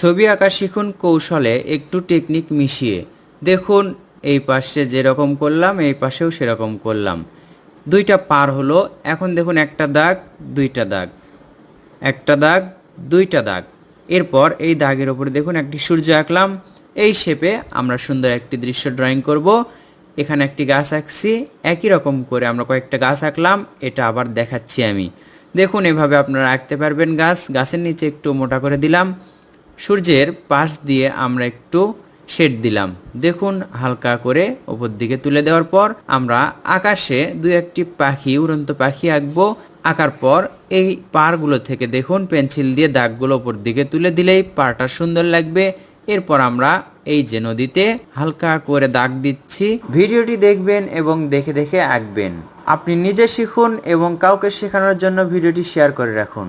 ছবি আঁকা শিখুন কৌশলে একটু টেকনিক মিশিয়ে। দেখুন এই পাশে যেরকম করলাম এই পাশেও সেরকম করলাম। দুইটা পার হলো। এখন দেখুন একটা দাগ, দুইটা দাগ, একটা দাগ, দুইটা দাগ। এরপর এই দাগের ওপরে দেখুন একটি সূর্য আঁকলাম। এই শেপে আমরা সুন্দর একটি দৃশ্য ড্রয়িং করব। এখানে একটি গাছ আঁকছি, একই রকম করে আমরা কয়েকটা গাছ আঁকলাম। এটা আবার দেখাচ্ছি আমি। দেখুন এভাবে আপনারা আঁকতে পারবেন গাছ। গাছের নিচে একটু মোটা করে দিলাম। সূর্যের পাশ দিয়ে আমরা একটু শেড দিলাম। দেখুন হালকা করে উপর দিকে তুলে দেওয়ার পর আমরা আকাশে দুই একটি পাখি, উড়ন্ত পাখি আঁকবো। আঁকার পর এই পাড়গুলো থেকে দেখুন পেন্সিল দিয়ে দাগগুলো উপর দিকে তুলে দিলেই পাড়টা সুন্দর লাগবে। এরপর আমরা এই যে নদীতে হালকা করে দাগ দিচ্ছি। ভিডিওটি দেখবেন এবং দেখে দেখে আঁকবেন। আপনি নিজে শিখুন এবং কাউকে শেখানোর জন্য ভিডিওটি শেয়ার করে রাখুন।